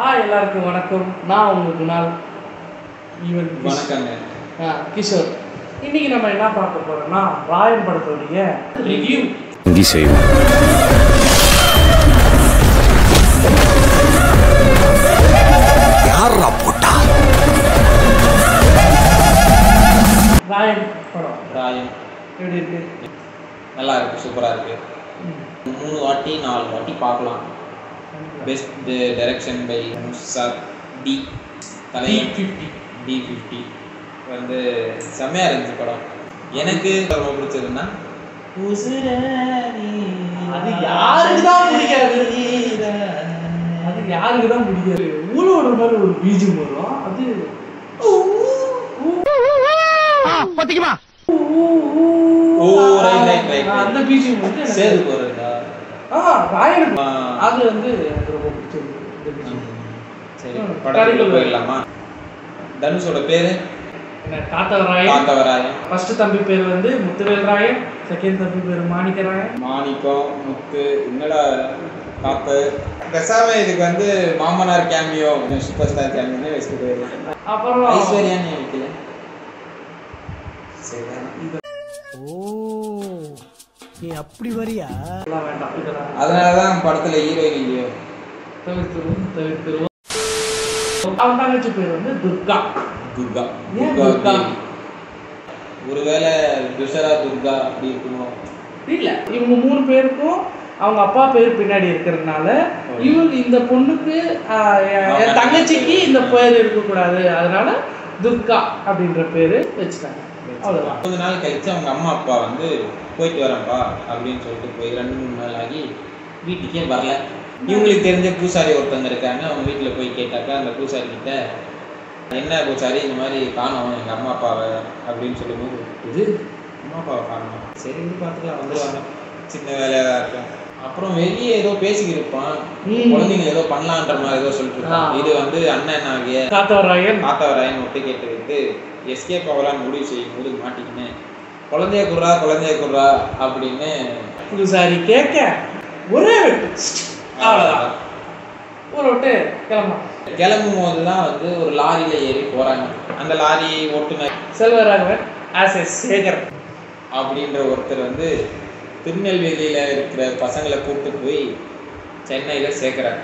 எல்லாருக்கும் வணக்கம். நான் உங்கள் குணால். ஈவன் வணக்கங்க. கிஷோர். இன்னைக்கு நம்ம என்ன பார்க்க போறோம்னா ராயன் படத்துடைய ரிவ்யூ செய்வோம். யாரா போட்டா ராயன் படம். ராயன் எப்படி இருக்கு? நல்லா இருக்கு, சூப்பரா இருக்கு. 3 வாட்டி 4 வாட்டி பார்க்கலாம். Best direction by sir D D50 வந்து செம்மையா இருந்துச்சு படம். எனக்கு ரொம்ப பிடிச்சதுன்னா அது யாருக்கு தான் பிடிக்காது? அது யாருக்கு தான் பிடிக்காது? ஊழோட மாதிரி ஒரு பீஜம் வரும். அது பாத்தீங்களா? அந்த பீஜம் வந்து சேது போறதா? ராயன் அது வந்து எனக்கு ரொம்ப பிடிச்சிருக்கு. சரி, படத்துக்குள்ள போயிடலாமா? தனுஷோட பேரு காத்தவராயன். ஃபர்ஸ்ட் தம்பி பேர் வந்து முத்துவேல் ராயன், செகண்ட் தம்பி பேர் மாணிக்கராயன். மாணிக்கம், முத்து, என்னடா காப்பு. பெசாம இதுக்கு வந்து மாமனார் கேமியோ, சூப்பர் ஸ்டார் கேமியோன்னு வச்சுட்டு போயிடலாம். அப்புறம் ஐஸ்வர்யான்னு வைக்கல. நீ அப்படி வரியா? வேண்டாம், இதெல்லாம் அதனாலதான் படத்துல ஹீரோயின் இல்லையோ தவிர்த்துருவோம். அவன் தங்கச்சி பேர் வந்து துர்கா. ஏன் துர்கா? ஒருவேளை துஷரா துர்கா அப்படி இருக்குமோ? இல்ல, இவங்க 3 பேருக்கும் அவங்க அப்பா பேர் பின்னாடி இருக்கிறதுனால இவங்க இந்த பொண்ணுக்கு என் தங்கச்சிக்கு இந்த பேர் இருக்கக்கூடாது, அதனால துர்கா அப்படின்ற பேரு வச்சுட்டாங்க. அவ்வளவுதான். கொஞ்ச நாள் கழிச்சு அவங்க அம்மா அப்பா வந்து போயிட்டு வரேன்ப்பா அப்படின்னு சொல்லிட்டு போய் 2-3 நாள் ஆகி வீட்டுக்கே வரல. இவங்களுக்கு தெரிஞ்ச பூசாரி ஒருத்தவங்க இருக்காங்க. அவங்க வீட்டில் போய் கேட்டாக்கா அந்த பூசாரி கிட்ட, என்ன பூசாரி இந்த மாதிரி காணோம் எங்கள் அம்மா அப்பாவை அப்படின்னு சொல்லும்போது, இது அம்மா அப்பாவை காணோம், சரி பார்த்துக்கலாம் வந்துடுவாங்க, சின்ன வேலையாக தான் இருக்கும். அப்புறம் வெளியே ஏதோ பேசிக்கிருப்பான், குழந்தைங்க ஏதோ பண்ணலான்ற மாதிரி ஏதோ சொல்லிட்டு இருப்பான். இது வந்து அண்ணன் ஆகிய காத்தவராயன் ஒட்டு கேட்டு வைத்து எஸ்கேப் ஆகலான்னு முடிவு செய்யும் போது மாட்டிக்கினேன். குழந்தைய குர்றா அப்படின்னு பூசாரி கேட்க ஒரே வெட்டு, அவ்வளோதான். ஒரு விட்டு கிளம்பும் போதுதான் வந்து ஒரு லாரியில ஏறி போறாங்க. அந்த லாரி ஓட்டுநர் செல்வராகவன் ஆஸ் எ சேகர் அப்படின்ற ஒருத்தர் வந்து திருநெல்வேலியில இருக்கிற பசங்களை கூப்பிட்டு போய் சென்னையில சேர்க்கிறாங்க.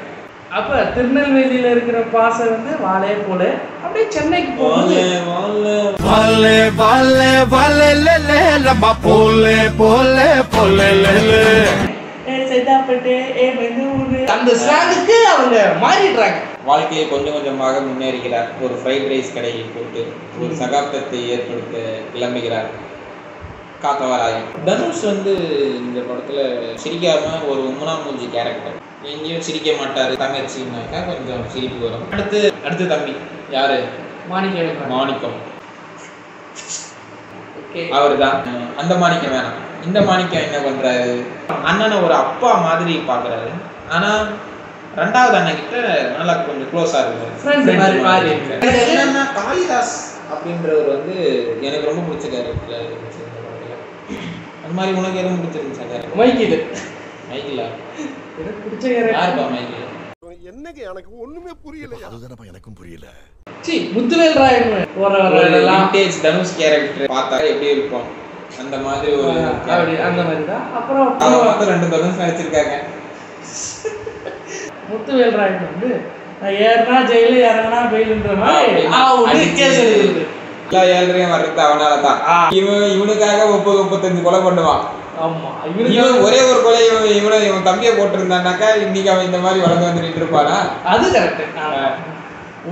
அப்ப திருநெல்வேலியில இருக்கிற பாசை வந்து வாழே போல அப்படியே சென்னைக்கு போகுது. அந்த ஸ்லாங்குக்கு அவங்க மாறிடுறாங்க. வாழ்க்கையை கொஞ்சம் கொஞ்சமாக முன்னேறுகிறார். ஒரு ஃப்ரைட் ரைஸ் கடையை போட்டு ஒரு சகாப்தத்தை ஏற்படுத்த கிளம்புகிறார் காத்தவராயன். தனுஷ் வந்து இந்த படத்துல சிரிக்காம ஒரு உம்மனாமூஞ்சி கேரக்டர், எங்கேயும் சிரிக்க மாட்டாரு. தங்கச்சின்னாக்கா கொஞ்சம் சிரிப்பு வரும். அடுத்து தம்பி யாரு? மாணிக்கம். அவரு தான். அந்த மாணிக்கம் வேணாம். இந்த மாணிக்கம் என்ன பண்றாரு? அண்ணனை ஒரு அப்பா மாதிரி பாக்குறாரு. ஆனா 2வது அண்ணன் கிட்ட நல்லா கொஞ்சம் க்ளோஸா இருக்கு. என்னன்னா காளிதாஸ் அப்படின்றவர் வந்து எனக்கு ரொம்ப பிடிச்ச கேரக்டர். அந்த மாதிரி உனக்கு எதுவும் பிடிச்சிருந்துச்சு? மைக்கிலா எனக்கு பிடிச்ச கேரக்டர் யாருப்பா? மைக்கில் என்னங்க எனக்கு ஒண்ணுமே புரியல. அதுதானப்பா எனக்கும் புரியல. முத்துவேல் ராயன் ஒரு விண்டேஜ் தனுஷ் கேரக்டர் பார்த்தா எப்படி இருக்கும் அந்த மாதிரி ஒரு அந்த மாதிரி தான். அப்புறம் 2 தனுஷ் நடிச்சிருக்காங்க. முத்துவேல் ராயன் வந்து ஏறனா ஜெயில இறங்கினா பெயில்ன்ற மாதிரி கேஸ் எழுதுது. எல்லா 7 வர்றது அவனாலதான். இவனுக்காக 35 கொலை பண்ணுவான். ஆமா, இவன் ஒரே ஒரு கொலை இவன் தம்பியை போட்டிருந்தானாக்கா இன்னைக்கு அவன் இந்த மாதிரி வளர்ந்து வந்து நின்று இருப்பானா? அது கரெக்ட்.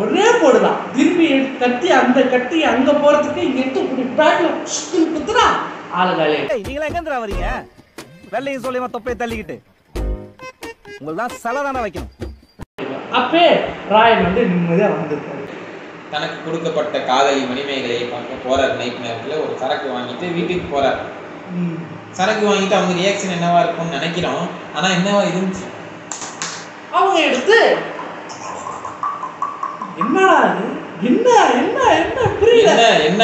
ஒரே போடுதான், திரும்பி கட்டி அந்த கட்டி அங்க போறதுக்கு இங்க எடுத்து பேக்ல குத்துறா ஆளுகாலே. நீங்களா எங்க வரீங்க? வெள்ளையும் சொல்லியமா தொப்பையை தள்ளிக்கிட்டு உங்கள்தான் சலதான வைக்கணும். அப்பே ராயன் வந்து நிம்மதியா வந்திருக்காரு. தனக்கு கொடுக்கப்பட்ட காதலி மணிமேகலையை பார்க்க போறார். நைட் நேரத்துல ஒரு சரக்கு வாங்கிட்டு வீட்டுக்கு போறார். சரக்கு வாங்கிட்டு அவங்க ரியாக்ஷன் என்னவா இருக்கும்னு நினைக்கிறோம். ஆனா என்னவா இருந்துச்சு? அவங்க எடுத்து என்னடா அது, என்ன என்ன என்ன புரியல, என்ன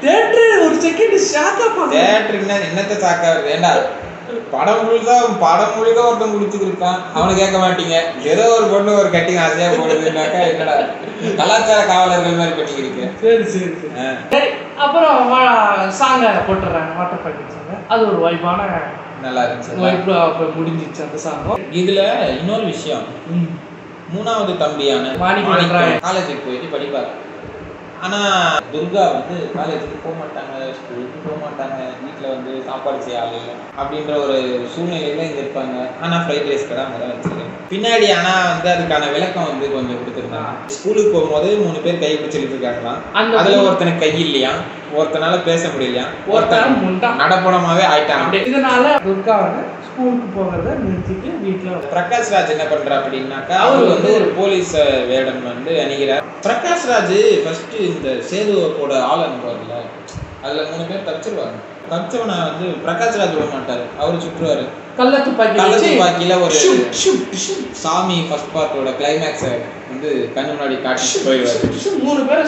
தியேட்டர் ஒரு செகண்ட் ஷாக்கா போகுது. தியேட்டருக்கு என்னத்த சாக்கா வேண்டாம். படம் முழுக்க ஒருத்தன் குடிச்சுட்டு இருக்கான், அவனை கேட்க மாட்டீங்க. ஏதோ ஒரு பொண்ணு ஒரு கட்டிங் ஆசையா போடுதுன்னாக்கா என்னடா கலாச்சார காவலர்கள் மாதிரி பண்ணிக்கிறீங்க. சரி சரி சரி. அப்புறம் சாங்கை போட்டுறாங்க, வாட்டர் பாக்கெட் சாங்க. அது ஒரு வைப்பான நல்லா இருந்துச்சு. வைப்பு அப்போ முடிஞ்சிச்சு அந்த சாங்கும். இதுல இன்னொரு விஷயம், மூணாவது தம்பியான மாணிக்கம் காலேஜுக்கு போயிட்டு படிப்பாரு. ஆனா துர்கா வந்து காலேஜுக்கு போக மாட்டாங்க, ஸ்கூலுக்கு போக மாட்டாங்க, வீட்டில் வந்து சாப்பாடு செய்ய ஆள் இல்லை அப்படின்ற ஒரு சூழ்நிலையில இங்க இருப்பாங்க. ஆனா ஃப்ரைட் ரைஸ் கடை அங்கே தான் வச்சிருக்கேன் பின்னாடி. ஆனா வந்து அதுக்கான விளக்கம் வந்து கொஞ்சம் கொடுத்துருந்தாங்க. ஸ்கூலுக்கு போகும்போது 3 பேர் கை பிடிச்சிட்டு இருக்காங்களாம். அதுல ஒருத்தனுக்கு கை இல்லையா, ஒருத்தனால பேச முடியலையா, ஒருத்தன் நடப்படமாவே ஆயிட்டாங்க. இதனால துர்கா வந்து ஸ்கூலுக்கு போகிறத நிறுத்திட்டு வீட்டில் பிரகாஷ் ராஜ் என்ன பண்றா அப்படின்னாக்கா, அவர் வந்து ஒரு போலீஸ் வேடம் வந்து அணிகிறார். பிரகாஷ் ராஜ் ஃபர்ஸ்ட் இந்த சேதுவோட ஆள் அனுப்புவார்ல, அதுல 3 பேர் தப்பிச்சிருவாங்க. தப்பிச்சவனை வந்து பிரகாஷ் ராஜ் விட மாட்டாரு, அவரு சுற்றுவாரு. கள்ளத்துப்பாக்கியில ஒரு சாமி ஃபர்ஸ்ட் பார்ட்டோட கிளைமேக்ஸை வந்து கண்ணு முன்னாடி காட்டிட்டு போயிடுவாரு. 3 பேரை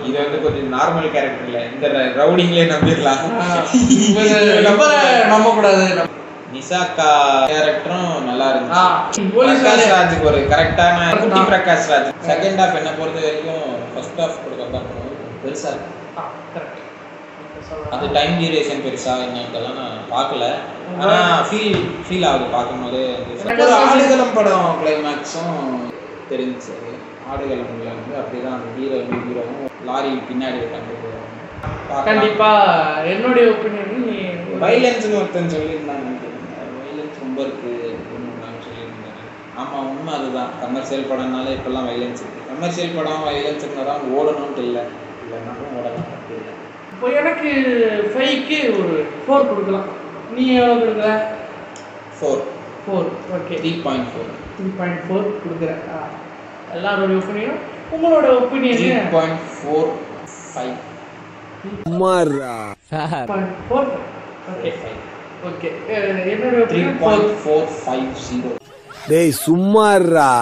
இது வந்து கொஞ்சம் நார்மல் கேரக்டர் இல்ல, இந்த ரவுடிங்லேயே நம்பிடலாம். நம்ப கூடாது. நிசாக்கா கேரக்டரும் நல்லா இருந்துச்சு. பிரகாஷ் ராஜுக்கு ஒரு கரெக்டான குட்டி பிரகாஷ் ராஜ். செகண்ட் ஹாஃப் என்ன பொறுத்த வரைக்கும் ஃபர்ஸ்ட் ஹாஃப் கூட கம்பேர் பண்ணும்போது பெருசா இருக்கு. அது டைம் டியூரேஷன் பெருசா என்னன்னுலாம் நான் பார்க்கல. ஆனா ஃபீல் ஆகுது பார்க்கும்போது. ஒரு ஆடுகளம் படம் கிளைமேக்ஸும் தெரிஞ்சு, ஆடுகளம்ல வந்து அப்படிதான் அந்த ஹீரோவும் லாரி பின்னாடி உட்காந்து போவாங்க. கண்டிப்பா என்னுடைய ஒப்பீனியன் வைலன்ஸ்னு ஒருத்தன் சொல்லியிருந்தாங்க, வைலன்ஸ் ரொம்ப இருக்கு சொல்லியிருந்தாங்க. ஆமா உண்மை அதுதான். கமர்ஷியல் படம்னால இப்பெல்லாம் வைலன்ஸ் இருக்கு. கமர்ஷியல் படம் வைலன்ஸ் இருந்தால் ஓடணும்ட்டு இல்லை, இல்லைனாலும் ஓடலாம். இல்லை இப்போ எனக்கு 5க்கு ஒரு 4 கொடுக்கலாம். நீ எவ்வளோ கொடுக்குற? 4 ஓகே. 3.4 கொடுக்குறேன். எல்லாரோட ஒப்பீனியனும் உங்களோட ஒப்பீனியன் 3.45. சுமாரா 4. Okay okay. என்னோட 3.450. டேய் சுமாரா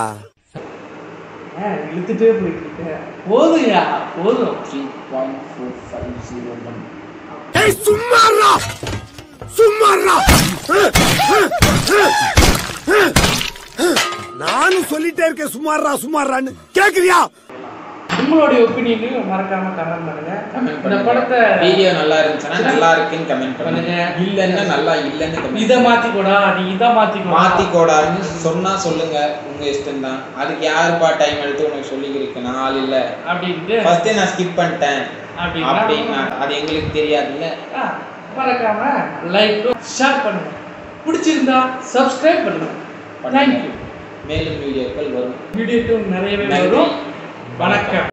இழுத்துட்டே போயிட்டு இருக்க. போதுயா போதும். 3.450. டேய் சுமாரா நானும் சொல்லிட்டே இருக்கேன் சுமாரான்னு கேக்குறியா? உங்களுடைய ஒப்பீனியனையும் மறக்காம கமெண்ட் பண்ணுங்க. இந்த படத்தை வீடியோ நல்லா இருந்துச்சுன்னா நல்லா இருக்குன்னு கமெண்ட் பண்ணுங்க, இல்லன்னா நல்லா இல்லன்னு கமெண்ட். இத மாத்திக்கோடா, நீ இத மாத்திக்கோடான்னு சொன்னா சொல்லுங்க, உங்க இஷ்டம் தான். அதுக்கு யாருப்பா டைம் எடுத்து உனக்கு சொல்லிக்கிறேன், நான் ஆள் இல்ல அப்படின்ட்டு ஃபர்ஸ்ட் நான் ஸ்கிப் பண்ணிட்டேன் அப்படின்னா அது எங்களுக்கு தெரியாதுல்ல. மறக்காம லைக் ஷேர் பண்ணுங்க, பிடிச்சிருந்தா சப்ஸ்கிரைப் பண்ணுங்க. தேங்க்யூ. மேலும் வீடியோக்கள் வரும், வீடியோக்கள் நிறையவே வரும். வணக்கம்.